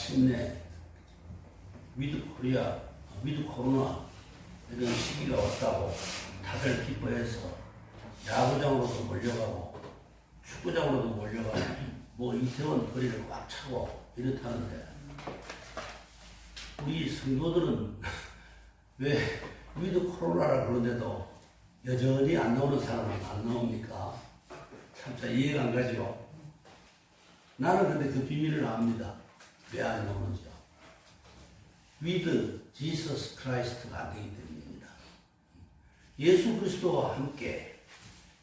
마침내 위드 코리아, 위드 코로나 이런 시기가 왔다고 다들 기뻐해서 야구장으로도 몰려가고 축구장으로도 몰려가고 뭐 이태원 거리를 꽉 차고 이렇다는데 우리 성도들은 왜 위드 코로나라 그러는데도 여전히 안 나오는 사람은 안 나옵니까? 참 이해가 안 가죠. 나는 근데 그 비밀을 압니다. 왜 안 나오는지요. With Jesus Christ가 안 되기 때문입니다. 예수 그리스도와 함께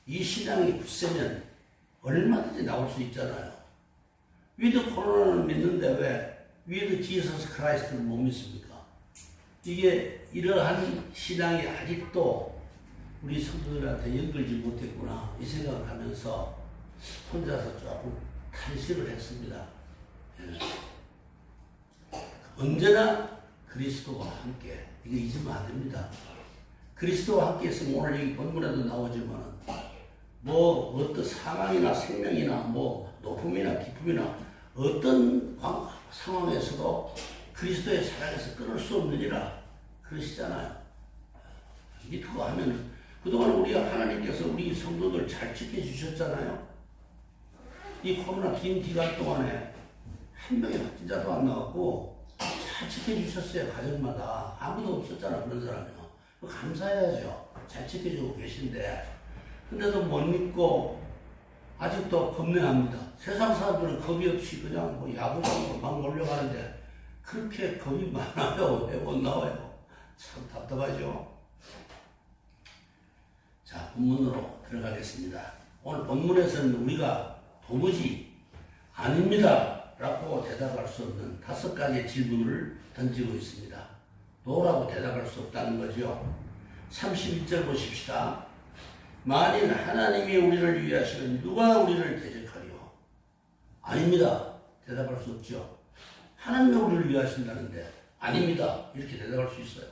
이 신앙이 굳세면 얼마든지 나올 수 있잖아요. With 코로나는 믿는데 왜 With Jesus Christ를 못 믿습니까? 이게 이러한 신앙이 아직도 우리 성도들한테 연결지 못했구나 이 생각을 하면서 혼자서 조금 탄식을 했습니다. 언제나 그리스도와 함께 이거 잊으면 안 됩니다. 그리스도와 함께 있으면 오늘 이 본문에도 나오지만 뭐 어떤 사망이나 생명이나 뭐 높음이나 기쁨이나 어떤 상황에서도 그리스도의 사랑에서 끊을 수 없느니라 그러시잖아요. 믿고 하면 그동안 우리 하나님께서 우리 성도들 잘 지켜주셨잖아요. 이 코로나 긴 기간 동안에 한 명의 확진자도 안 나왔고 잘 지켜주셨어요. 가정마다 아무도 없었잖아. 그런 사람이요. 감사해야죠. 잘 지켜주고 계신데 근데도 못 믿고 아직도 겁내합니다. 세상 사람들은 겁이 없이 그냥 뭐 야구장으로 막 몰려가는데 그렇게 겁이 많아요. 왜 못 나와요? 참 답답하죠. 자, 본문으로 들어가겠습니다. 오늘 본문에서는 우리가 도무지 아닙니다 라고 대답할 수 없는 5가지 질문을 던지고 있습니다. 노라고 대답할 수 없다는 거죠. 31절 보십시다. 만일 하나님이 우리를 위하시면 누가 우리를 대적하리요? 아닙니다. 대답할 수 없죠. 하나님이 우리를 위하신다는데 아닙니다. 이렇게 대답할 수 있어요.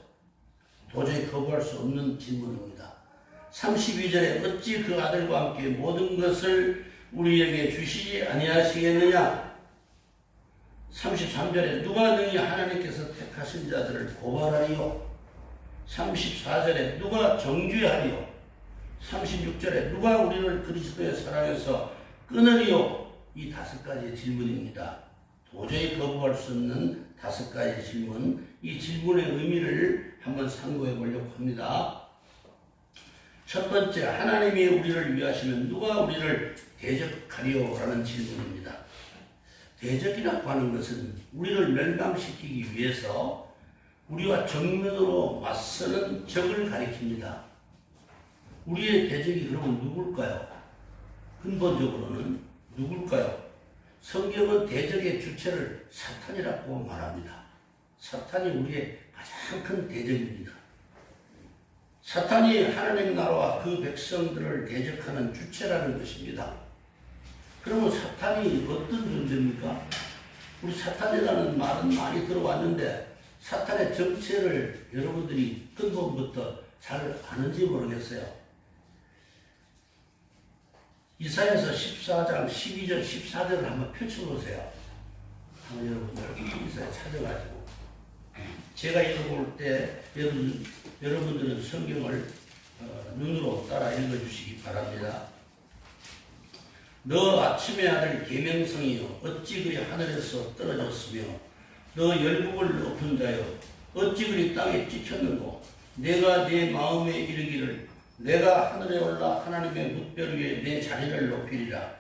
도저히 거부할 수 없는 질문입니다. 32절에 어찌 그 아들과 함께 모든 것을 우리에게 주시지 아니하시겠느냐? 33절에 누가 능히 하나님께서 택하신 자들을 고발하리요? 34절에 누가 정죄하리요? 36절에 누가 우리를 그리스도의 사랑에서 끊으리요? 이 5가지 질문입니다. 도저히 거부할 수 없는 5가지 질문, 이 질문의 의미를 한번 상고해 보려고 합니다. 첫 번째, 하나님이 우리를 위하시면 누가 우리를 대적하리요? 라는 질문입니다. 대적이라고 하는 것은 우리를 멸망시키기 위해서 우리와 정면으로 맞서는 적을 가리킵니다. 우리의 대적이 그러면 누굴까요? 근본적으로는 누굴까요? 성경은 대적의 주체를 사탄이라고 말합니다. 사탄이 우리의 가장 큰 대적입니다. 사탄이 하나님 나라와 그 백성들을 대적하는 주체라는 것입니다. 그러면 사탄이 어떤 존재입니까? 우리 사탄이라는 말은 많이 들어왔는데 사탄의 정체를 여러분들이 근본부터 잘 아는지 모르겠어요. 이사야서 14장 12절 14절을 한번 펼쳐보세요. 한번 여러분들 이사야 찾아가지고 제가 읽어볼 때 여러분들은 성경을 눈으로 따라 읽어주시기 바랍니다. 너 아침의 아들 계명성이여 어찌 그리 하늘에서 떨어졌으며 너 열국을 높은 자여 어찌 그리 땅에 찍혔는고 내가 내 마음에 이르기를 내가 하늘에 올라 하나님의 뭇별 위에 내 자리를 높이리라.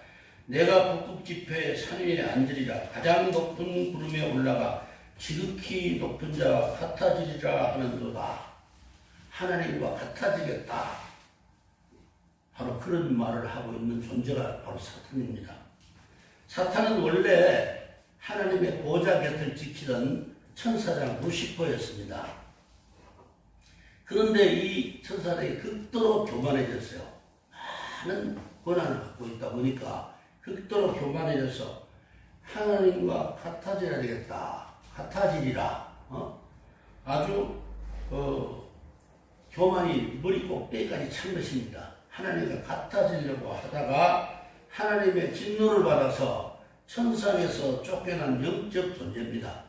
내가 북극 지폐의 산 위에 앉으리라. 가장 높은 구름에 올라가 지극히 높은 자와 같아지리라 하는도다. 하나님과 같아지겠다. 바로 그런 말을 하고 있는 존재가 바로 사탄입니다. 사탄은 원래 하나님의 보좌 곁을 지키던 천사장 루시퍼였습니다. 그런데 이 천사장이 극도로 교만해졌어요. 많은 권한을 갖고 있다 보니까 극도로 교만해져서 하나님과 같아져야 되겠다. 같아지리라. 아주 교만이 머리 꼭대기까지 찬 것입니다. 하나님과 같아지려고 하다가 하나님의 진노를 받아서 천상에서 쫓겨난 영적 존재입니다.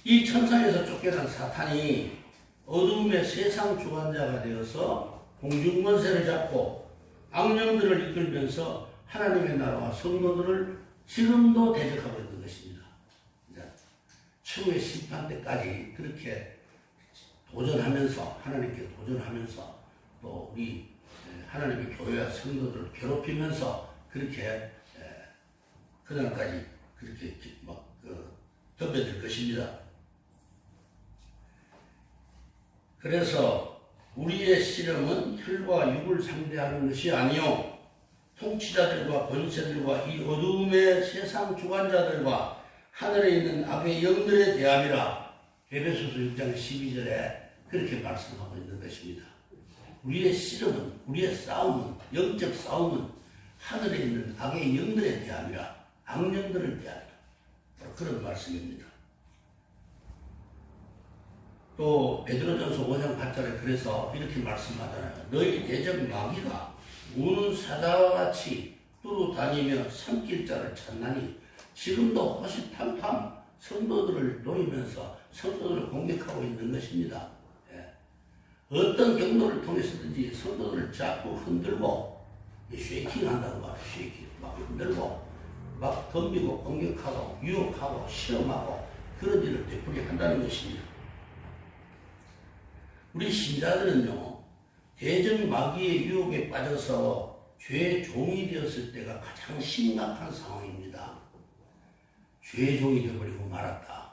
이 천상에서 쫓겨난 사탄이 어둠의 세상 주관자가 되어서 공중권세를 잡고 악령들을 이끌면서 하나님의 나라와 성도들을 지금도 대적하고 있는 것입니다. 최후의 심판 때까지 그렇게 도전하면서 하나님께 도전하면서 또 우리 하나님의 교회와 성도들을 괴롭히면서 그렇게 그날까지 그렇게 덤벼들 것입니다. 그래서 우리의 씨름은 혈과 육을 상대하는 것이 아니요 통치자들과 권세들과 이 어둠의 세상 주관자들과 하늘에 있는 악의 영들에 대함이라. 에베소서 6장 12절에 그렇게 말씀하고 있는 것입니다. 우리의 씨름은, 우리의 싸움은, 영적 싸움은 하늘에 있는 악의 영들에 대함이라. 악령들을 대함이라. 그런 말씀입니다. 또 베드로전서 5장 8절에 그래서 이렇게 말씀하잖아요. 너희 대적 마귀가 우는 사자와 같이 뚫어 다니며 삼킬 자를 찾나니 지금도 호시탐탐 성도들을 노리면서 성도들을 공격하고 있는 것입니다. 어떤 경로를 통해서든지 성도들을 자꾸 흔들고 쉐이킹 한다고 말해요. 쉐이킹 막 흔들고 막 덤비고 공격하고 유혹하고 시험하고 그런 일을 되풀이 한다는 것입니다. 우리 신자들은요 대적 마귀의 유혹에 빠져서 죄의 종이 되었을 때가 가장 심각한 상황입니다. 죄의 종이 되어버리고 말았다.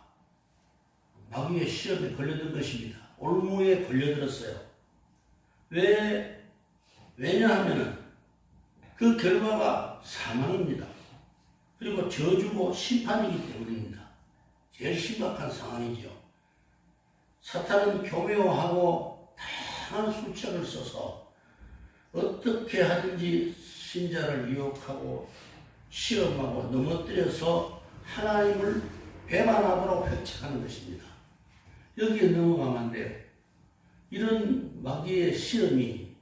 마귀의 시험에 걸려든 것입니다. 올무에 걸려들었어요. 왜냐하면 그 결과가 사망입니다. 그리고 저주고 심판이기 때문입니다. 제일 심각한 상황이죠. 사탄은 교묘하고 다양한 수책을 써서 어떻게 하든지 신자를 유혹하고 시험하고 넘어뜨려서 하나님을 배반하도록 획책하는 것입니다. 여기에 넘어가면 안 돼요. 이런 마귀의 시험이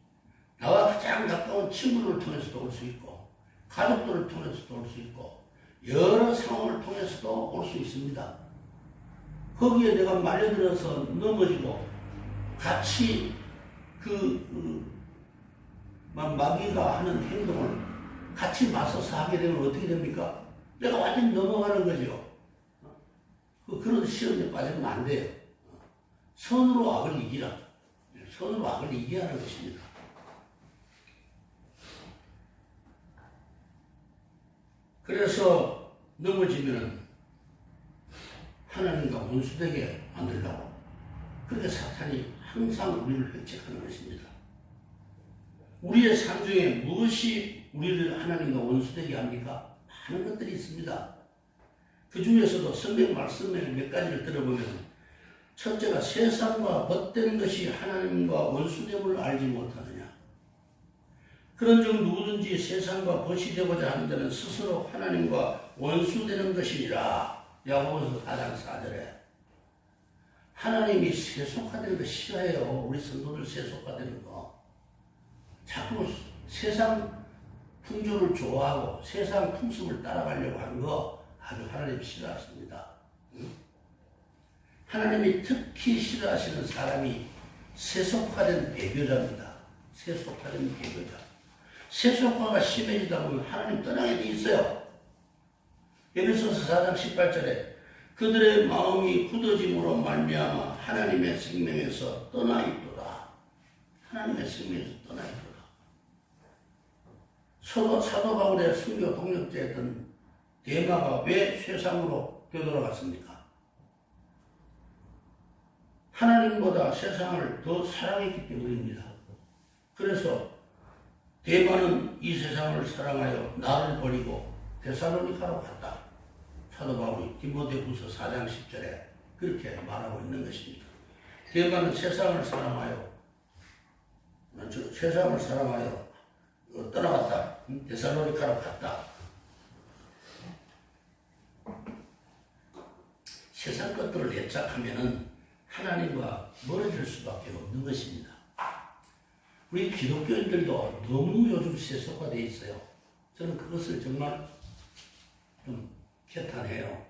나와 가장 가까운 친구를 통해서도 올 수 있고 가족들을 통해서도 올 수 있고 여러 상황을 통해서도 올 수 있습니다. 거기에 내가 말려들어서 넘어지고 같이 마귀가 하는 행동을 같이 맞서서 하게 되면 어떻게 됩니까? 내가 완전히 넘어가는 거죠. 그런 시험에 빠지면 안 돼요. 선으로 악을 이기라. 선으로 악을 이겨야 하는 것입니다. 그래서 넘어지면 하나님과 원수되게 만들려고 그렇게 사탄이 항상 우리를 획책하는 것입니다. 우리의 삶 중에 무엇이 우리를 하나님과 원수되게 합니까? 많은 것들이 있습니다. 그 중에서도 성경 말씀을 몇 가지를 들어보면 첫째가 세상과 벗된 것이 하나님과 원수됨을 알지 못하느냐. 그런즉 누구든지 세상과 벗이 되고자 하는 자는 스스로 하나님과 원수되는 것이니라. 야고보서 4장 4절에 하나님이 세속화되는 거 싫어해요. 우리 성도들 세속화되는 거. 자꾸 세상 풍조를 좋아하고 세상 풍습을 따라가려고 하는 거 아주 하나님 싫어하십니다. 하나님이 특히 싫어하시는 사람이 세속화된 배교자입니다. 세속화된 배교자. 세속화가 심해지다 보면 하나님 떠나게 돼 있어요. 에베소서 4장 18절에 그들의 마음이 굳어짐으로 말미암아 하나님의 생명에서 떠나 있도다. 하나님의 생명에서 떠나 있도다. 사도 바울의 순교 동역자였던 데마가 왜 세상으로 되돌아갔습니까? 하나님보다 세상을 더 사랑했기 때문입니다. 그래서 데마는 이 세상을 사랑하여 나를 버리고 데살로니가로 갔다. 사도 바울이 디모데후서 4장 10절에 그렇게 말하고 있는 것입니다. 데마는 세상을 사랑하여 떠나갔다. 데살로니가로 갔다. 세상 것들을 애착하면은 하나님과 멀어질 수밖에 없는 것입니다. 우리 기독교인들도 너무 요즘 세속화되어 있어요. 저는 그것을 정말 좀 개탄해요.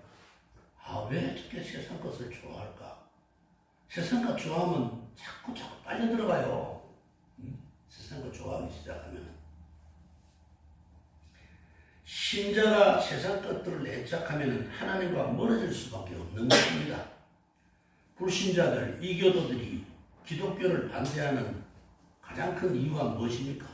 왜 저렇게 세상 것을 좋아할까? 세상 것 좋아하면 자꾸 빨려 들어가요. 세상 것 좋아하기 시작하면. 신자가 세상 것들을 애착하면 하나님과 멀어질 수밖에 없는 것입니다. 불신자들, 이교도들이 기독교를 반대하는 가장 큰 이유가 무엇입니까?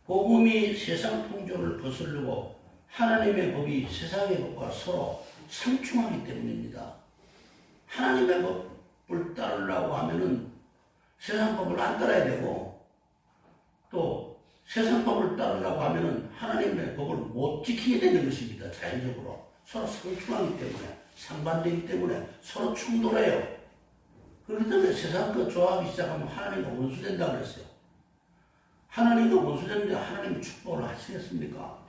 복음이 세상 풍조를 거스르고 하나님의 법이 세상의 법과 서로 상충하기 때문입니다. 하나님의 법을 따르려고 하면은 세상 법을 안 따라야 되고, 또 세상 법을 따르려고 하면은 하나님의 법을 못 지키게 되는 것입니다. 자연적으로. 서로 상충하기 때문에, 상반되기 때문에 서로 충돌해요. 그렇기 때문에 세상 것 좋아하기 시작하면 하나님과 원수된다고 그랬어요. 하나님과 원수되는데 하나님이 축복을 하시겠습니까?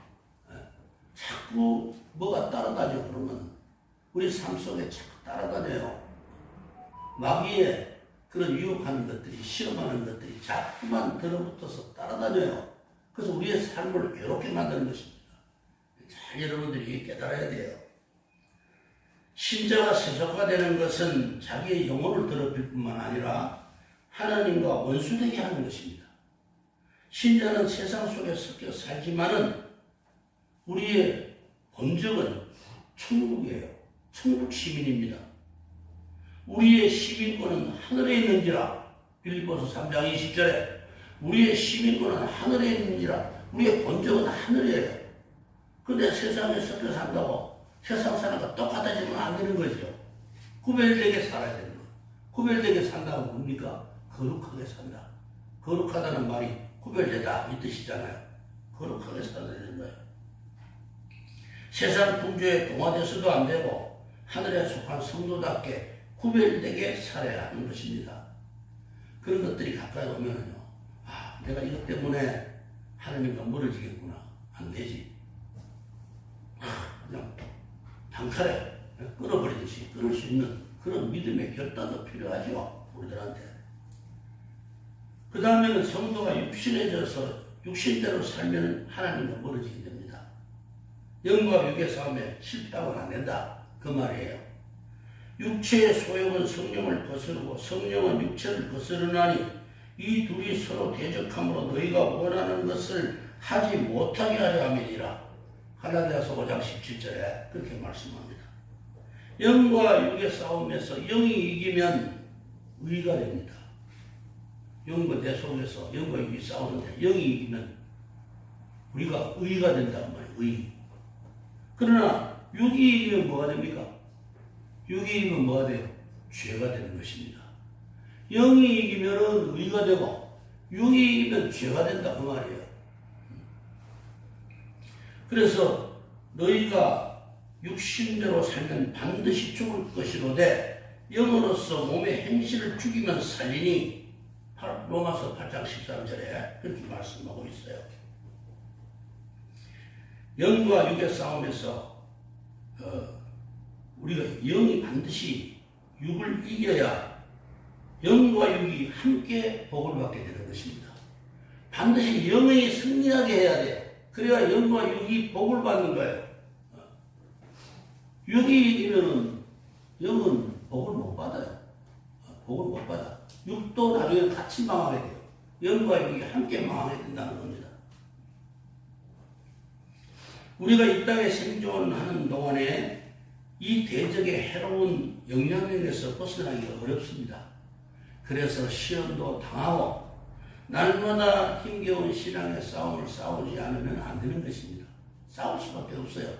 자꾸 뭐가 따라다녀 그러면 우리 삶 속에 자꾸 따라다녀요. 마귀의 그런 유혹하는 것들이, 실험하는 것들이 자꾸만 들어붙어서 따라다녀요. 그래서 우리의 삶을 괴롭게 만드는 것입니다. 잘 여러분들이 깨달아야 돼요. 신자가 세속화되는 것은 자기의 영혼을 더럽힐 뿐만 아니라 하나님과 원수되게 하는 것입니다. 신자는 세상 속에 섞여 살지만은 우리의 본적은 천국이에요. 천국 시민입니다. 우리의 시민권은 하늘에 있는지라. 빌립보서 3장 20절에 우리의 시민권은 하늘에 있는지라. 우리의 본적은 하늘이에요. 근데 세상에 섞여 산다고 세상 사람과 똑같아지면 안 되는 거죠. 구별되게 살아야 되는 거예요. 구별되게 산다고 뭡니까? 거룩하게 산다. 거룩하다는 말이 구별되다 이 뜻이잖아요. 거룩하게 살아야 되는 거예요. 세상 풍조에 동화돼서도 안 되고 하늘에 속한 성도답게 구별되게 살아야 하는 것입니다. 그런 것들이 가까이 오면요, 내가 이것 때문에 하나님과 멀어지겠구나. 안 되지. 그냥 단칼에 끊어버리듯이 끊을 수 있는 그런 믿음의 결단도 필요하죠. 우리들한테. 그 다음에는 성도가 육신해져서 육신대로 살면 하나님과 멀어지게 됩니다. 영과 육의 싸움에 실패하고는 안 된다. 그 말이에요. 육체의 소욕은 성령을 거스르고 성령은 육체를 거스르나니 이 둘이 서로 대적함으로 너희가 원하는 것을 하지 못하게 하려 함이니라. 갈라디아서 5장 17절에 그렇게 말씀합니다. 영과 육의 싸움에서 영이 이기면 의가 됩니다. 영과 내 속에서 영과 육이 싸우는데 영이 이기면 우리가 의가 된다는 말이에요. 의. 그러나 육이 이기면 뭐가 됩니까? 육이 이기면 뭐가 돼요? 죄가 되는 것입니다. 영이 이기면 의가 되고 육이 이기면 죄가 된다 그 말이에요. 그래서 너희가 육신대로 살면 반드시 죽을 것이로되 영으로서 몸의 행실을 죽이면 살리니 로마서 8장 13절에 그렇게 말씀하고 있어요. 영과 육의 싸움에서 우리가 영이 반드시 육을 이겨야 영과 육이 함께 복을 받게 되는 것입니다. 반드시 영이 승리하게 해야 돼요. 그래야 영과 육이 복을 받는 거예요. 육이 이기면은 영은 복을 못 받아요. 복을 못 받아. 육도 나중에 같이 망하게 돼요. 영과 육이 함께 망하게 된다는 겁니다. 우리가 이 땅에 생존하는 동안에 이 대적의 해로운 영향력에서 벗어나기가 어렵습니다. 그래서 시험도 당하고 날마다 힘겨운 신앙의 싸움을 싸우지 않으면 안 되는 것입니다. 싸울 수밖에 없어요.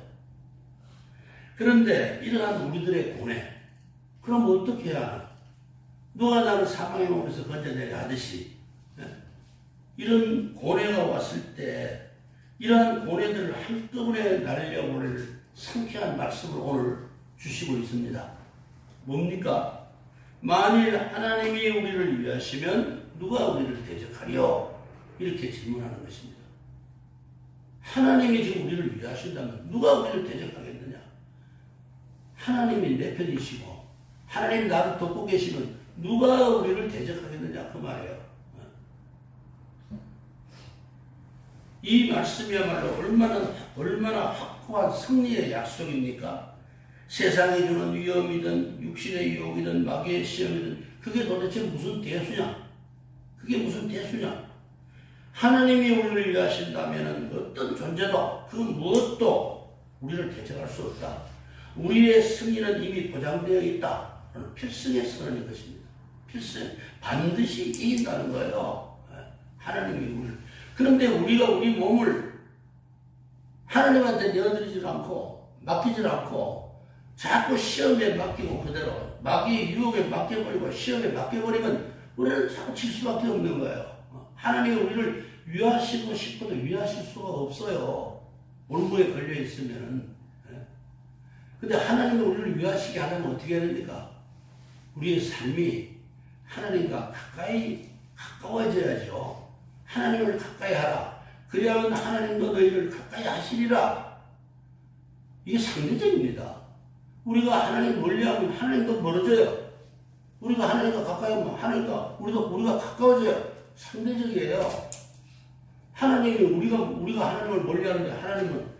그런데 이러한 우리들의 고뇌, 그럼 어떻게 해야 하나? 누가 나를 사망의 몸에서 건져내려 하듯이 이런 고뇌가 왔을 때 이러한 고뇌들을 한꺼번에 날려버릴 상쾌한 말씀을 오늘 주시고 있습니다. 뭡니까? 만일 하나님이 우리를 위하시면 누가 우리를 대적하리요? 이렇게 질문하는 것입니다. 하나님이 지금 우리를 위하신다면 누가 우리를 대적하겠느냐? 하나님이 내 편이시고 하나님 나를 돕고 계시면 누가 우리를 대적하겠느냐 그 말이에요. 이 말씀이야말로 얼마나 확고한 승리의 약속입니까? 세상이 주는 위험이든 육신의 유혹이든 마귀의 시험이든 그게 도대체 무슨 대수냐? 그게 무슨 대수냐? 하나님이 우리를 위하신다면 어떤 존재도 그 무엇도 우리를 대적할 수 없다. 우리의 승리는 이미 보장되어 있다. 필승의 선언인 것입니다. 필승. 반드시 이긴다는 거예요. 하나님이 우리를. 그런데 우리가 우리 몸을 하나님한테 내어드리지 않고 맡기지 않고 자꾸 시험에 맡기고 그대로 마귀의 유혹에 맡겨버리고 시험에 맡겨버리면 우리는 자꾸 질 수밖에 없는 거예요. 하나님이 우리를 위하시고 싶어도 위하실 수가 없어요. 올무에 걸려 있으면은. 근데 하나님이 우리를 위하시게 하려면 어떻게 해야 됩니까? 우리의 삶이 하나님과 가까워져야죠. 하나님을 가까이 하라. 그래야만 하나님도 너희를 가까이 하시리라. 이게 상대적입니다. 우리가 하나님 멀리하면 하나님도 멀어져요. 우리가 하나님과 가까이 하면 하나님과 우리가 가까워져요. 상대적이에요. 하나님이 우리가 하나님을 멀리하는데 하나님은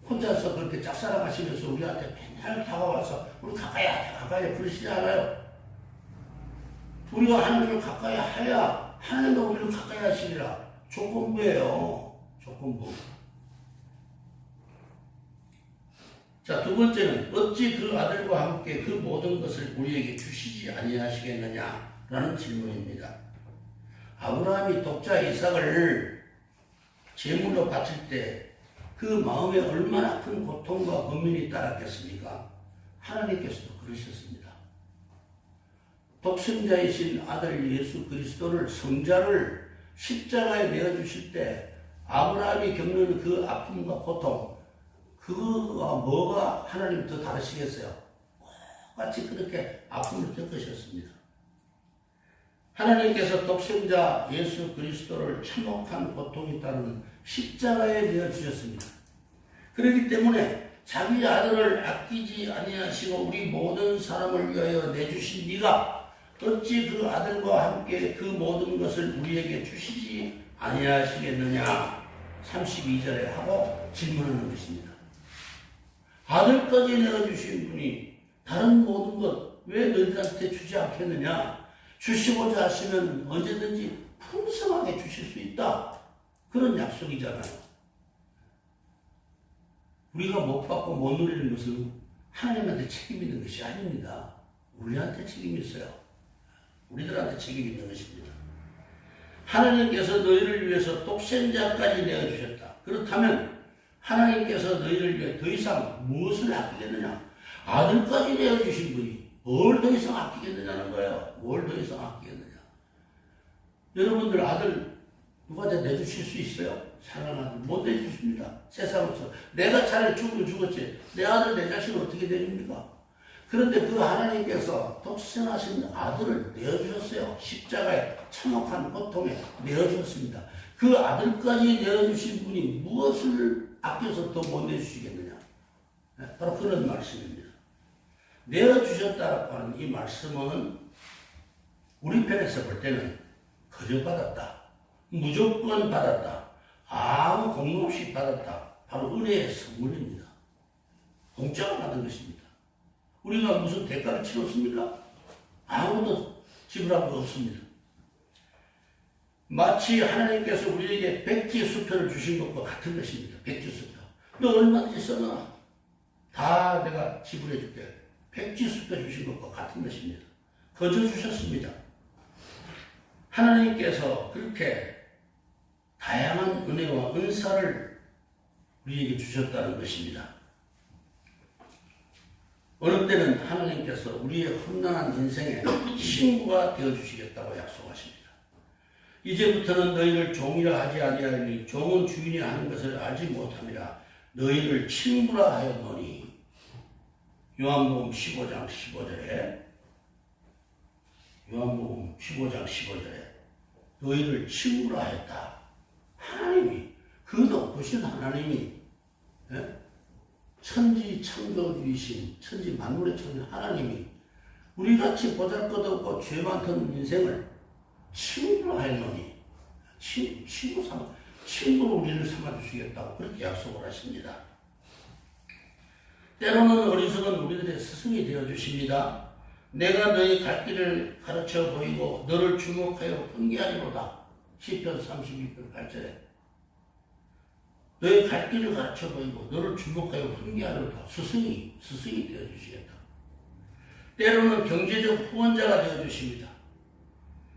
혼자서 그렇게 짝사랑하시면서 우리한테 맨날 다가와서 우리 가까이 그러시지 않아요. 우리가 하나님을 가까이 해야 하나님도 우리를 가까이 하시리라. 조건부예요. 조건부. 자, 두 번째는 어찌 그 아들과 함께 그 모든 것을 우리에게 주시지 아니하시겠느냐라는 질문입니다. 아브라함이 독자 이삭을 제물로 바칠 때 그 마음에 얼마나 큰 고통과 고민이 따랐겠습니까? 하나님께서도 그러셨습니다. 독생자이신 아들 예수 그리스도를 성자를 십자가에 내어주실 때 아브라함이 겪는 그 아픔과 고통, 그거가 뭐가 하나님 더 다르시겠어요? 똑같이 그렇게 아픔을 겪으셨습니다. 하나님께서 독생자 예수 그리스도를 참혹한 고통이 따르는 십자가에 내어주셨습니다. 그렇기 때문에 자기 아들을 아끼지 아니하시고 우리 모든 사람을 위하여 내주신 네가 어찌 그 아들과 함께 그 모든 것을 우리에게 주시지 아니하시겠느냐 32절에 하고 질문하는 것입니다. 아들까지 내어주신 분이 다른 모든 것 왜 너희들한테 주지 않겠느냐? 주시고자 하시면 언제든지 풍성하게 주실 수 있다. 그런 약속이잖아요. 우리가 못 받고 못 누리는 것은 하나님한테 책임 있는 것이 아닙니다. 우리한테 책임이 있어요. 우리들한테 책임이 있는 것입니다. 하나님께서 너희를 위해서 독생자까지 내어주셨다. 그렇다면 하나님께서 너희를 위해 더 이상 무엇을 아끼겠느냐? 아들까지 내어주신 분이 뭘 더 이상 아끼겠느냐는 거예요. 뭘 더 이상 아끼겠느냐. 여러분들 아들 누구한테 내주실 수 있어요? 사랑하는 아들 못 내주십니다. 세상에서 내가 차라리 죽으면 죽었지 내 아들 내 자식을 어떻게 내줍니까? 그런데 그 하나님께서 독생하신 아들을 내어주셨어요. 십자가에 참혹한 고통에 내어주셨습니다. 그 아들까지 내어주신 분이 무엇을 아껴서 더 못 내주시겠느냐? 바로 그런 말씀입니다. 내어주셨다라고 하는 이 말씀은 우리 편에서 볼 때는 거저 받았다. 무조건 받았다. 아무 공로 없이 받았다. 바로 은혜의 선물입니다. 공짜로 받은 것입니다. 우리가 무슨 대가를 치렀습니까? 아무도 지불한 거 없습니다. 마치 하나님께서 우리에게 백지수표를 주신 것과 같은 것입니다. 백지수표. 너 얼마든지 써놔. 다 내가 지불해 줄게. 백지수표 주신 것과 같은 것입니다. 거저 주셨습니다. 하나님께서 그렇게 다양한 은혜와 은사를 우리에게 주셨다는 것입니다. 어느 때는 하나님께서 우리의 험난한 인생에 친구가 되어주시겠다고 약속하십니다. 이제부터는 너희를 종이라 하지 아니하리니 종은 주인이 하는 것을 알지 못함이라 너희를 친구라 하였노니 요한복음 15장 15절에 너희를 친구라 하였다. 하나님이 그 높으신 하나님이 천지 창조주이신 천지 만물의 천지 하나님이 우리같이 보잘것없고 죄 많던 인생을 친구로 하였노니 친구 삼아 친구로 우리를 삼아주시겠다고 그렇게 약속을 하십니다. 때로는 어리석은 우리들의 스승이 되어주십니다. 내가 너의 갈 길을 가르쳐 보이고 너를 주목하여 훈계하리로다. 시편 32편 8절에 너의 갈 길을 가르쳐 보이고 너를 주목하여 훈계하리로다. 스승이 되어주시겠다. 때로는 경제적 후원자가 되어주십니다.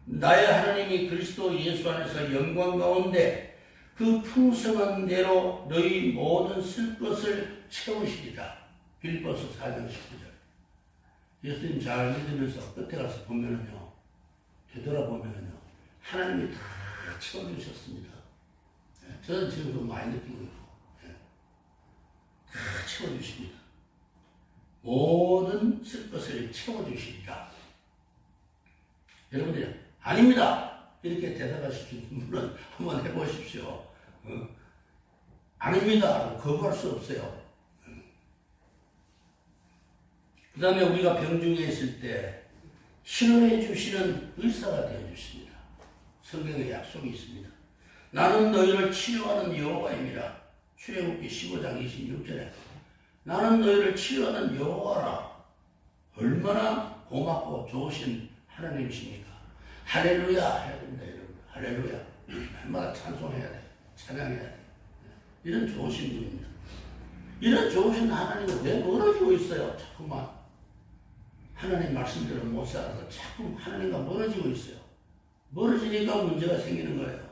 나의 하나님이 그리스도 예수 안에서 영광 가운데 그 풍성한 대로 너희 모든 쓸 것을 채우시리라. 빌립보서 4장 19절. 예수님 잘 믿으면서 끝에 가서 보면은요, 되돌아보면은요, 하나님이 다 채워주셨습니다. 저는 지금 좀 많이 느끼고 있고, 다 채워주십니다. 모든 쓸 것을 채워주시리라. 여러분들이 아닙니다. 이렇게 대답하실 수 있는 분은 한번 해보십시오. 아닙니다. 거부할 수 없어요. 그 다음에 우리가 병중에 있을 때 치료해 주시는 의사가 되어 주십니다. 성경에 약속이 있습니다. 나는 너희를 치료하는 여호와입니다. 출애굽기 15장 26절에 나는 너희를 치료하는 여호와라. 얼마나 고맙고 좋으신 하나님이십니까? 할렐루야 해야 됩니다. 여러분. 할렐루야. 날마다 찬송해야 돼. 찬양해야 돼. 이런 좋으신 분입니다. 이런 좋으신 하나님은 왜 멀어지고 있어요? 자꾸만 하나님 말씀대로 못 살아서 자꾸 하나님과 멀어지고 있어요. 멀어지니까 문제가 생기는 거예요.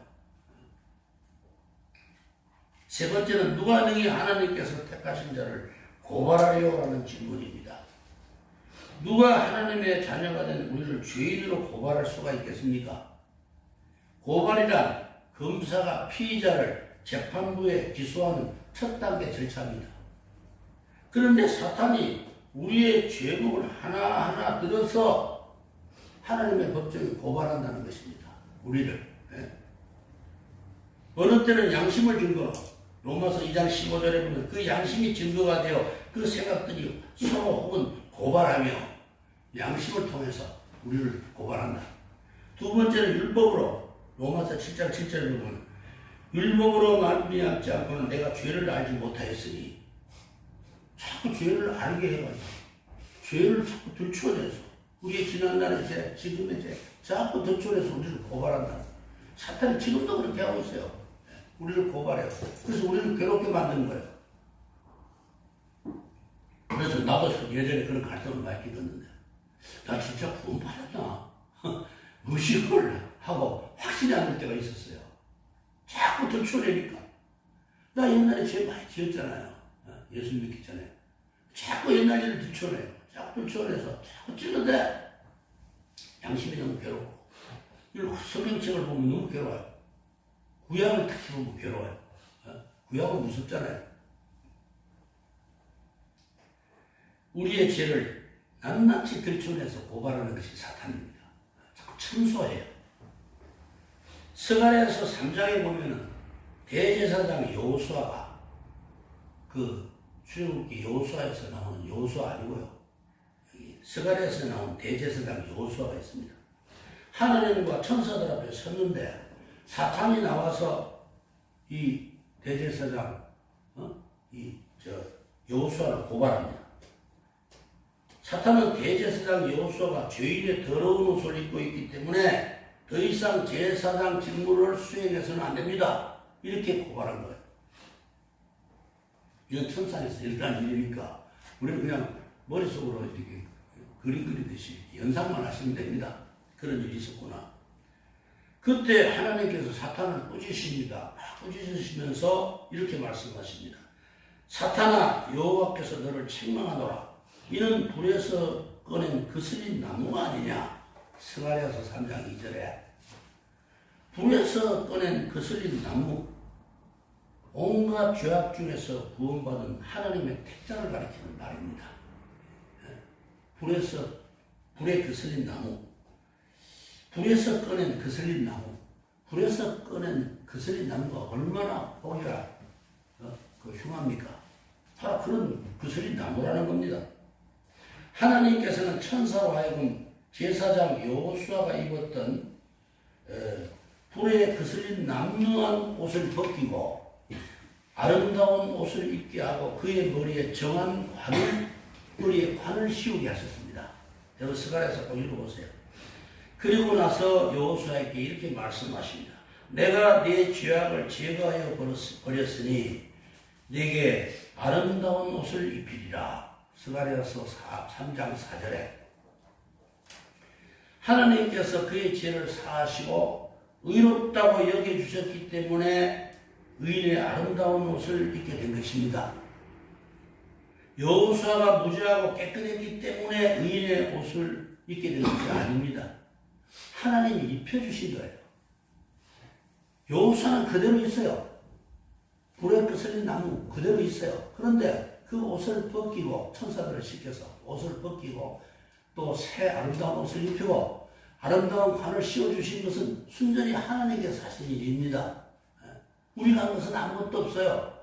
세 번째는 누가 능히 하나님께서 택하신 자를 고발하려고 질문입니다. 누가 하나님의 자녀가 된 우리를 죄인으로 고발할 수가 있겠습니까? 고발이란 검사가 피의자를 재판부에 기소하는 첫 단계 절차입니다. 그런데 사탄이 우리의 죄목을 하나하나 들어서 하나님의 법정에 고발한다는 것입니다. 우리를. 어느 때는 양심을 증거로 로마서 2장 15절에 보면 그 양심이 증거가 되어 그 생각들이 서로 혹은 고발하며 양심을 통해서 우리를 고발한다. 두 번째는 율법으로 로마서 7장 7절에 보면 율법으로 말미암지 않고는 내가 죄를 알지 못하였으니 자꾸 죄를 알게 해가지고 죄를 자꾸 들춰내서 우리의 지난날의 죄, 지금의 죄 자꾸 들춰내서 우리를 고발한다. 사탄이 지금도 그렇게 하고 있어요. 우리를 고발해요. 그래서 우리를 괴롭게 만드는 거예요. 그래서 나도 예전에 그런 갈등을 많이 겪었는데 나 진짜 구원받았나? 의식을 하고 확신이 안 들 때가 있었어요. 자꾸 들춰내니까. 나 옛날에 죄 많이 지었잖아요. 예수 믿기 전에. 자꾸 옛날 일을 들춰내요. 자꾸 들춰내서 자꾸 찔러대. 양심이 너무 괴롭고. 성경책을 보면 너무 괴로워요. 구약을 특히 보면 괴로워요. 구약은 무섭잖아요. 우리의 죄를 낱낱이 들춰내서 고발하는 것이 사탄입니다. 자꾸 청소해요. 스가랴서 3장에 보면은 대제사장 여호수아가 그 출애굽기 여호수아에서 나오는 여호수아 아니고요. 스가랴에서 나온 대제사장 여호수아가 있습니다. 하나님과 천사들 앞에 섰는데 사탄이 나와서 이 대제사장 여호수아를 고발합니다. 사탄은 대제사장 여호수아가 죄인의 더러운 옷을 입고 있기 때문에 더 이상 제사장 직무를 수행해서는 안 됩니다. 이렇게 고발한 거예요. 이건 천상에서 일어난 일이니까 우리는 그냥 머릿속으로 이렇게 그림 그리듯이 연상만 하시면 됩니다. 그런 일이 있었구나. 그때 하나님께서 사탄을 꾸짖으십니다. 꾸짖으시면서 이렇게 말씀하십니다. 사탄아, 여호와께서 너를 책망하노라. 이는 불에서 꺼낸 그슬린 나무가 아니냐. 스가랴서 3장 2절에 불에서 꺼낸 그슬린 나무, 온갖 죄악 중에서 구원받은 하나님의 택자를 가리키는 말입니다. 불에 그슬린 나무, 불에서 꺼낸 그슬린 나무, 불에서 꺼낸 그슬린 나무가 얼마나 보기가 흉합니까? 바로 그런 그슬린 나무라는 겁니다. 하나님께서는 천사로 하여금 제사장 여호수아가 입었던 불에 거슬린 남루한 옷을 벗기고 아름다운 옷을 입게 하고 그의 머리에 정한 머리에 관을 씌우게 하셨습니다. 여러분 스가랴서 꼭 읽어보세요. 그리고 나서 여호수아에게 이렇게 말씀하십니다. 내가 네 죄악을 제거하여 버렸으니 네게 아름다운 옷을 입히리라. 스가랴서 3장 4절에 하나님께서 그의 죄를 사하시고 의롭다고 여겨주셨기 때문에 의인의 아름다운 옷을 입게 된 것입니다. 여호수아가 무죄하고 깨끗했기 때문에 의인의 옷을 입게 된 것이 아닙니다. 하나님이 입혀주신 거예요. 여호수아는 그대로 있어요. 불에 거슬린 나무 그대로 있어요. 그런데 그 옷을 벗기고 천사들을 시켜서 옷을 벗기고 또 새 아름다운 옷을 입히고 아름다운 관을 씌워주신 것은 순전히 하나님께서 하신 일입니다. 우리가 한 것은 아무것도 없어요.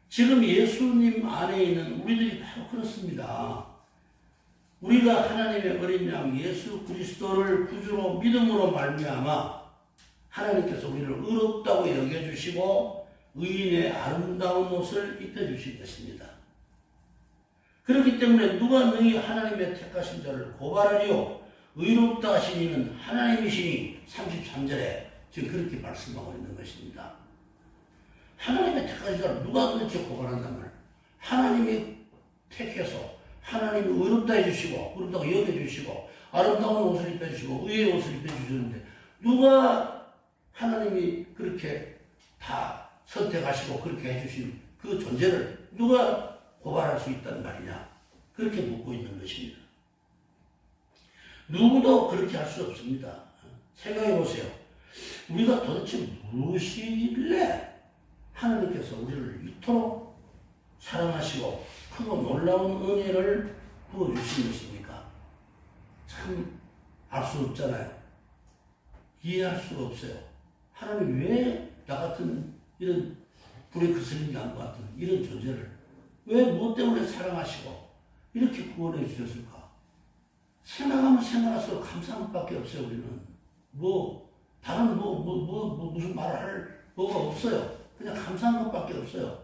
지금 예수님 안에 있는 우리들이 바로 그렇습니다. 우리가 하나님의 어린 양 예수 그리스도를 구주로 믿음으로 말미암아 하나님께서 우리를 의롭다고 여겨주시고 의인의 아름다운 옷을 입혀주신 것입니다. 그렇기 때문에 누가 너희 하나님의 택하신 자를 고발하리요 의롭다 하신 이는 하나님이시니 33절에 지금 그렇게 말씀하고 있는 것입니다. 하나님의 택하신 자를 누가 그렇게 고발한단 말이에요. 하나님이 택해서 하나님이 의롭다 해주시고 의롭다고 여겨주시고 아름다운 옷을 입혀주시고 의의 옷을 입혀주셨는데 누가 하나님이 그렇게 다 선택하시고 그렇게 해주신 그 존재를 누가 고발할 수 있다는 말이냐 그렇게 묻고 있는 것입니다. 누구도 그렇게 할 수 없습니다. 생각해 보세요. 우리가 도대체 무엇이길래 하나님께서 우리를 이토록 사랑하시고 크고 놀라운 은혜를 부어주신 것입니까? 참 알 수 없잖아요. 이해할 수가 없어요. 하나님 왜 나 같은 이런 불에 거슬린 나무 같은 이런 존재를 왜 무엇 때문에 사랑하시고 이렇게 구원해 주셨을까? 생각하면 생각할수록 감사한 것밖에 없어요. 우리는 다른 무슨 말을 할 뭐가 없어요. 그냥 감사한 것밖에 없어요.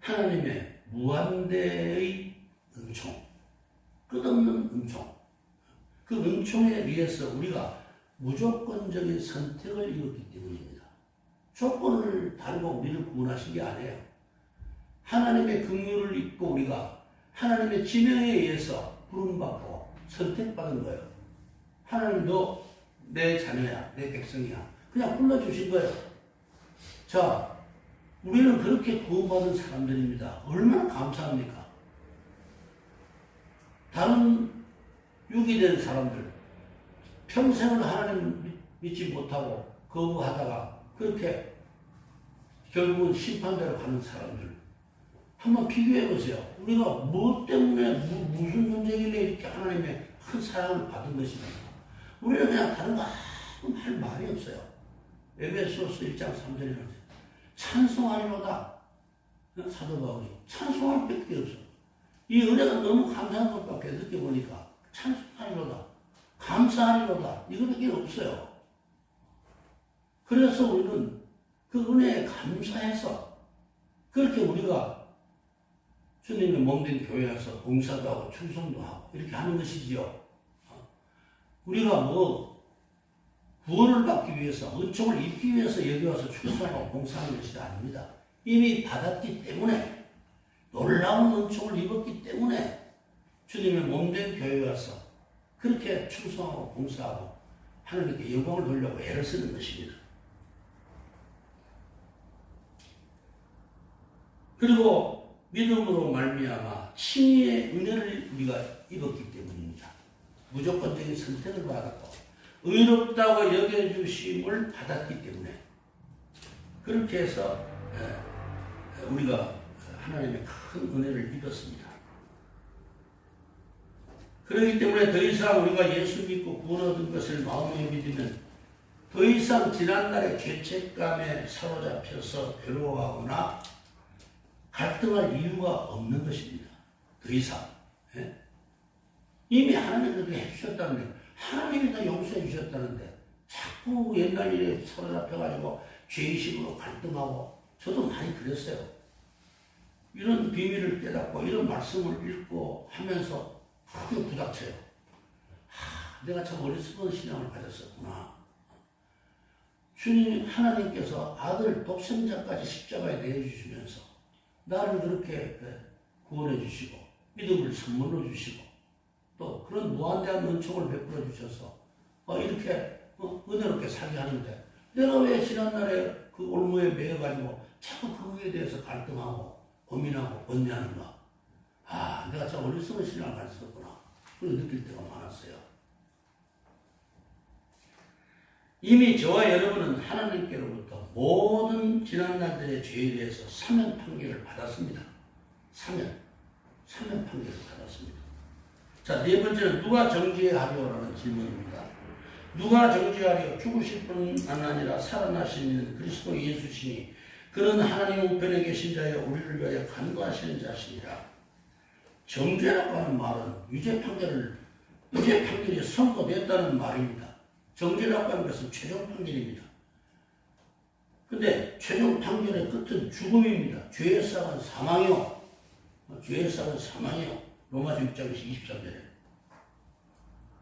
하나님의 무한대의 은총, 끝없는 은총, 그 은총에 의해서 우리가 무조건적인 선택을 이뤘기 때문입니다. 조건을 달고 우리를 구원하신 게 아니에요. 하나님의 긍휼을 입고 우리가 하나님의 지명에 의해서 부름받고 선택받은 거예요. 하나님 너 내 자녀야, 내 백성이야. 그냥 불러주신 거예요. 자, 우리는 그렇게 구원받은 사람들입니다. 얼마나 감사합니까? 다른 유기된 사람들, 평생을 하나님 믿지 못하고 거부하다가 그렇게 결국은 심판대로 가는 사람들 한번 비교해 보세요. 우리가 뭐 때문에 무슨 존재길래 이렇게 하나님의 큰 사랑을 받은 것입니까? 우리는 그냥 다른 거 아무 할 말이 없어요. 에베소서 1장 3절에 찬송하리로다. 사도 바울이 찬송할 밖에 없어. 이 은혜가 너무 감사한 것밖에 느껴보니까 찬송하리로다. 감사하리로다. 이거밖에 없어요. 그래서 우리는 그 은혜에 감사해서 그렇게 우리가 주님의 몸된 교회에서 봉사도 하고 충성도 하고 이렇게 하는 것이지요. 우리가 구원을 받기 위해서 은총을 입기 위해서 여기 와서 충성하고 봉사하는 것이 아닙니다. 이미 받았기 때문에 놀라운 은총을 입었기 때문에 주님의 몸된 교회에 와서 그렇게 충성하고 봉사하고 하나님께 영광을 돌려고 애를 쓰는 것입니다. 그리고 믿음으로 말미암아 칭의의 은혜를 우리가 입었기 때문입니다. 무조건적인 선택을 받았고 의롭다고 여겨주심을 받았기 때문에 그렇게 해서 우리가 하나님의 큰 은혜를 입었습니다. 그렇기 때문에 더 이상 우리가 예수 믿고 구원 얻은 것을 마음에 믿으면 더 이상 지난날의 죄책감에 사로잡혀서 괴로워하거나 갈등할 이유가 없는 것입니다. 더 이상. 이미 하나님 그렇게 해주셨다는데, 하나님이 다 용서해 주셨다는데 자꾸 옛날 일에 사로잡혀가지고 죄의식으로 갈등하고, 저도 많이 그랬어요. 이런 비밀을 깨닫고 이런 말씀을 읽고 하면서 크게 부닥쳐요. 내가 참 어리석은 신앙을 가졌었구나. 주님 하나님께서 아들 독생자까지 십자가에 내어주시면서 나를 그렇게 구원해 주시고 믿음을 선물로 주시고 또 그런 무한대한 은총을 베풀어 주셔서 이렇게 은혜롭게 살게 하는데, 내가 왜 지난날에 그 올무에 매여가지고 자꾸 그거에 대해서 갈등하고 고민하고 번뇌하는가. 내가 참 어리석은 신앙을 가졌었구나. 그런 느낄 때가 많았어요. 이미 저와 여러분은 하나님께로부터 모든 지난날들의 죄에 대해서 사면 판결을 받았습니다. 사면 판결을 받았습니다. 자, 네 번째는 누가 정죄하리오라는 질문입니다. 누가 정죄하리오? 죽으실 뿐만 아니라 살아나시는 그리스도 예수시니 그는 하나님 우편에 계신 자여 우리를 위하여 간구하시는 자시니라. 정죄라고 하는 말은 유죄 판결이 선고됐다는 말입니다. 정죄라고 하는 것은 최종 판결입니다. 근데 최종 판결의 끝은 죽음입니다. 죄의 싹은 사망이요. 죄의 싹은 사망이요. 로마서 6장 23절에.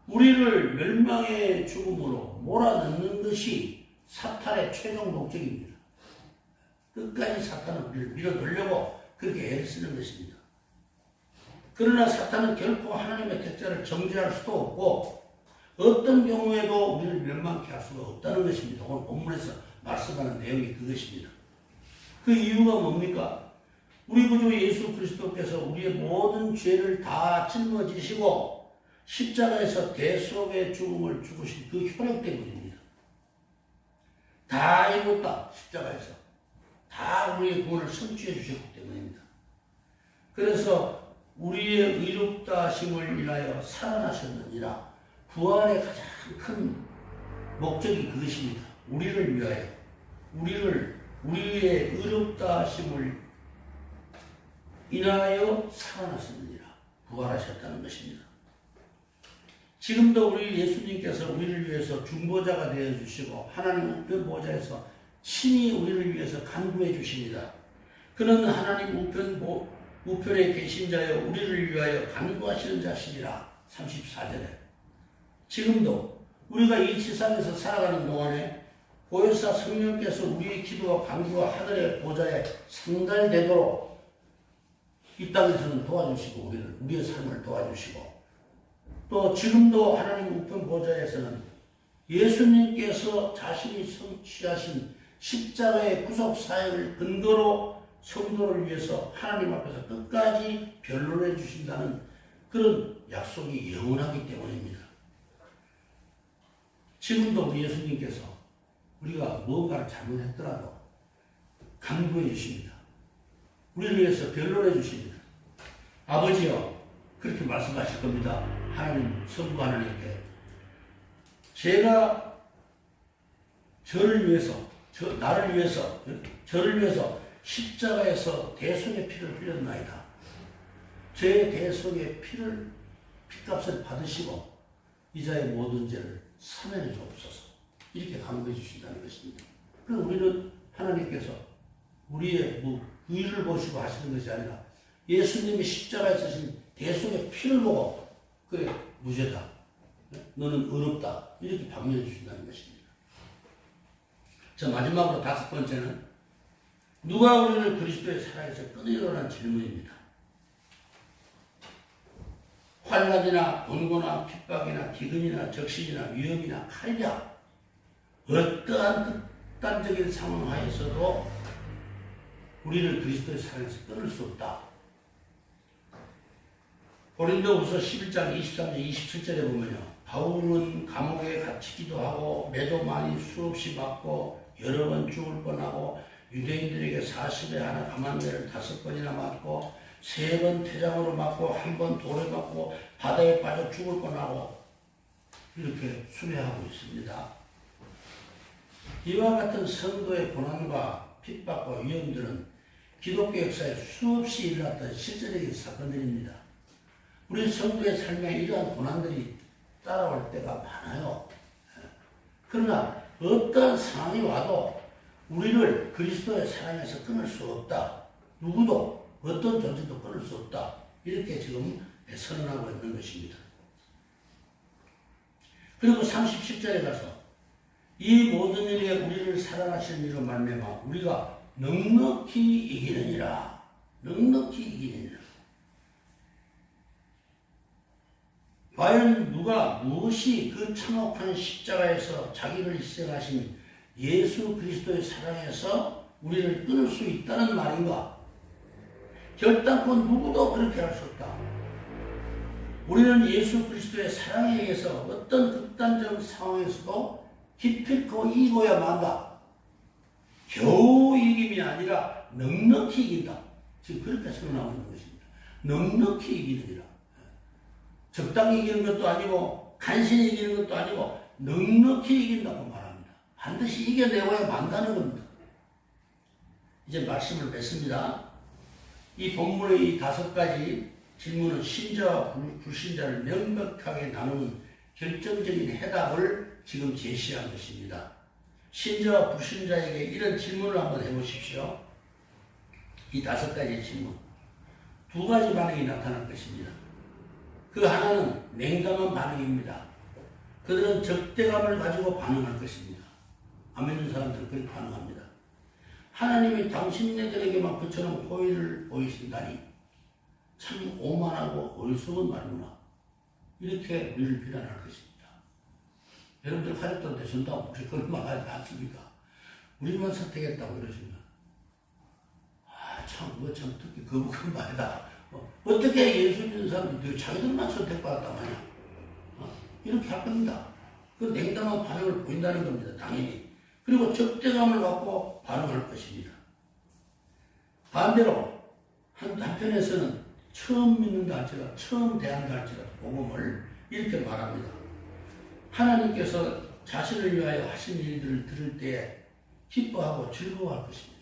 우리를 멸망의 죽음으로 몰아넣는 것이 사탄의 최종 목적입니다. 끝까지 사탄은 우리를 밀어넣으려고 그렇게 애를 쓰는 것입니다. 그러나 사탄은 결코 하나님의 택자를 정죄할 수도 없고 어떤 경우에도 우리를 멸망케 할 수가 없다는 것입니다. 오늘 본문에서 말씀하는 내용이 그것입니다. 그 이유가 뭡니까? 우리 구주 예수 그리스도께서 우리의 모든 죄를 다 짊어지시고 십자가에서 대속의 죽음을 죽으신 그 효력 때문입니다. 다 이뤘다. 십자가에서 다 우리의 구원을 성취해 주셨기 때문입니다. 그래서 우리의 의롭다 하심을 인하여 살아나셨느니라. 부활의 가장 큰 목적이 그것입니다. 우리를 위하여, 우리의 의롭다 하심을 인하여 살아나셨느니라. 부활하셨다는 것입니다. 지금도 우리 예수님께서 우리를 위해서 중보자가 되어주시고 하나님 우편 보좌에서 친히 우리를 위해서 간구해 주십니다. 그는 하나님 우편에 계신 자여 우리를 위하여 간구하시는 자시니라. 34절에. 지금도 우리가 이 지상에서 살아가는 동안에 보혜사 성령께서 우리의 기도와 간구와 하늘의 보좌에 상달되도록 이 땅에서는 도와주시고 우리의 삶을 도와주시고, 또 지금도 하나님 우편 보좌에서는 예수님께서 자신이 성취하신 십자가의 구속 사역을 근거로 성도를 위해서 하나님 앞에서 끝까지 변론해 주신다는 그런 약속이 영원하기 때문입니다. 지금도 우리 예수님께서 우리가 뭔가를 잘못했더라도 간구해 주십니다. 우리를 위해서 변론해 주십니다. 아버지여, 그렇게 말씀하실 겁니다. 하나님, 성부 하나님께 제가 나를 위해서 저를 위해서 십자가에서 대속의 피를 흘렸나이다. 제 대속의 피값을 받으시고 이자의 모든 죄를 사면해 주옵소서. 이렇게 간구해 주신다는 것입니다. 그럼 우리는 하나님께서 우리의 의를 보시고 하시는 것이 아니라 예수님이 십자가에 쓰신 대속의 피를 보고 그래, 무죄다, 너는 의롭다, 이렇게 방면해 주신다는 것입니다. 자, 마지막으로 다섯 번째는 누가 우리를 그리스도의 사랑에서 끊으리라는 질문입니다. 환난이나 번고나 핍박이나 기근이나 적신이나 위험이나 칼이나 어떠한 극단적인 상황 하에서도 우리를 그리스도의 사랑에서 끊을 수 없다. 고린도후서 11장 23절 27절에 보면요, 바울은 감옥에 갇히기도 하고 매도 많이 수없이 맞고 여러 번 죽을 뻔하고 유대인들에게 40에 하나 가만매를 5번이나 맞고 3번 태장으로 맞고 1번 돌에 맞고 바다에 빠져 죽을 뻔하고 이렇게 수배하고 있습니다. 이와 같은 성도의 고난과 핍박과 위험들은 기독교 역사에 수없이 일어났던 실제적인 사건들입니다. 우리 성도의 삶에 이러한 고난들이 따라올 때가 많아요. 그러나 어떤 상황이 와도 우리를 그리스도의 사랑에서 끊을 수 없다. 누구도 어떤 존재도 끊을 수 없다. 이렇게 지금 선언하고 있는 것입니다. 그리고 37절에 가서 이 모든 일에 우리를 사랑하시는 이로 말미암아 우리가 넉넉히 이기느니라. 넉넉히 이기느니라. 과연 누가 무엇이 그 참혹한 십자가에서 자기를 희생하신 예수 그리스도의 사랑에서 우리를 끊을 수 있다는 말인가? 결단코 누구도 그렇게 할 수 없다. 우리는 예수 그리스도의 사랑에 의해서 어떤 극단적 상황에서도 기필코 이기고야 만다. 겨우 이김이 아니라 넉넉히 이긴다. 지금 그렇게 설명하고 있는 것입니다. 넉넉히 이기느니라. 적당히 이기는 것도 아니고 간신히 이기는 것도 아니고 넉넉히 이긴다고 말합니다. 반드시 이겨내고야 만다는 겁니다. 이제 말씀을 맺습니다. 이 본문의 이 5가지 질문은 신자와 불신자를 명백하게 나누는 결정적인 해답을 지금 제시한 것입니다. 신자와 불신자에게 이런 질문을 한번 해보십시오. 이 5가지 질문. 2가지 반응이 나타날 것입니다. 그 하나는 냉담한 반응입니다. 그들은 적대감을 가지고 반응할 것입니다. 안 믿는 사람들은 그렇게 반응합니다. 하나님이 당신네들에게만 그처럼 호의를 보이신다니 참 오만하고 어리석은 말이구나. 이렇게 우리를 비난할 것입니다. 여러분들 가족들 되신다고 혹시 그런 말 하지 않습니까? 우리만 선택했다고 이러시면 그거 참 특히 거북한 말이다. 어떻게 예수 믿는 사람들이 자기들만 선택받았단 말이야. 이렇게 할 겁니다. 그 냉담한 반응을 보인다는 겁니다. 당연히. 그리고 적대감을 갖고 반응할 것입니다. 반대로 한편에서는 처음 믿는다 할지라도 처음 대한다 할지라도 복음을 이렇게 말합니다. 하나님께서 자신을 위하여 하신 일들을 들을 때에 기뻐하고 즐거워할 것입니다.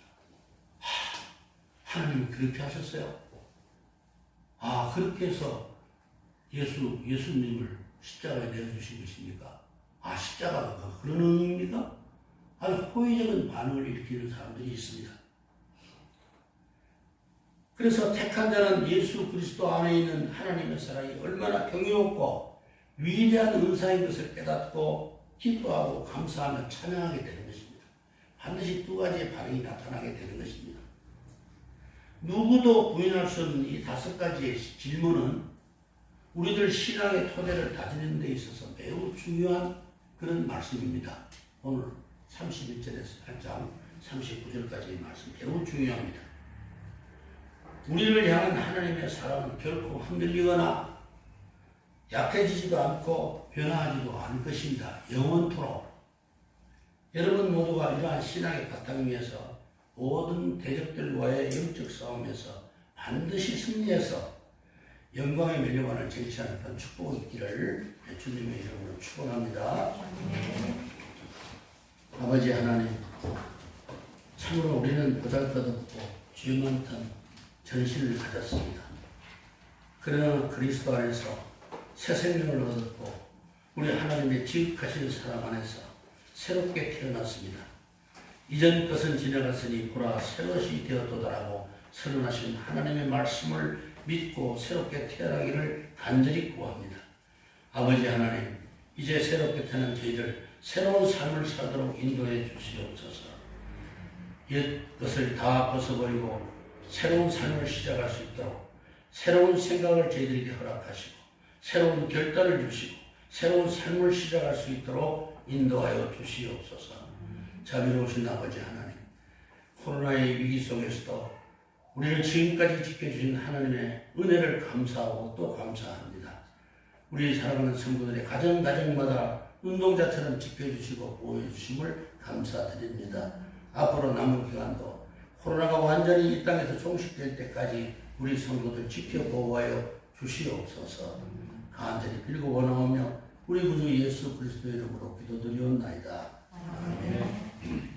하나님이 그렇게 하셨어요? 그렇게 해서 예수님을 십자가에 내어주신 것입니까? 십자가가 그런 의미입니까? 아주 호의적인 반응을 일으키는 사람들이 있습니다. 그래서 택한 자는 예수 그리스도 안에 있는 하나님의 사랑이 얼마나 경이롭고 위대한 은사인 것을 깨닫고 기뻐하고 감사하며 찬양하게 되는 것입니다. 반드시 2가지의 반응이 나타나게 되는 것입니다. 누구도 부인할 수 없는 이 5가지의 질문은 우리들 신앙의 토대를 다지는 데 있어서 매우 중요한 그런 말씀입니다. 오늘 31절에서 8장 39절까지의 말씀 매우 중요합니다. 우리를 향한 하나님의 사랑은 결코 흔들리거나 약해지지도 않고 변화하지도 않을 것입니다. 영원토록. 여러분 모두가 이러한 신앙의 바탕 위에서 모든 대적들과의 영적 싸움에서 반드시 승리해서 영광의 면류관을 쟁취하는 그런 축복이 있기를 주님의 이름으로 축원합니다. 아버지 하나님, 참으로 우리는 보잘것없고 죄 많던 전신을 가졌습니다. 그러나 그리스도 안에서 새 생명을 얻었고 우리 하나님의 지극하신 사랑 안에서 새롭게 태어났습니다. 이전 것은 지나갔으니 보라 새 것이 되었도다라고 선언하신 하나님의 말씀을 믿고 새롭게 태어나기를 간절히 구합니다. 아버지 하나님, 이제 새롭게 태어난 저희를 새로운 삶을 살도록 인도해 주시옵소서. 옛 것을 다 벗어버리고 새로운 삶을 시작할 수 있도록 새로운 생각을 저희들에게 허락하시고 새로운 결단을 주시고 새로운 삶을 시작할 수 있도록 인도하여 주시옵소서. 자비로우신 아버지 하나님, 코로나의 위기 속에서도 우리를 지금까지 지켜주신 하나님의 은혜를 감사하고 또 감사합니다. 우리 사랑하는 성도들의 가정마다 운동자처럼 지켜주시고 보호해주심을 감사드립니다. 앞으로 남은 기간도 코로나가 완전히 이 땅에서 종식될 때까지 우리 성도들 지켜보호하여 주시옵소서. 간절히 빌고 원하오며 우리 구주 예수 그리스도의 이름으로 기도드리옵나이다. 아멘.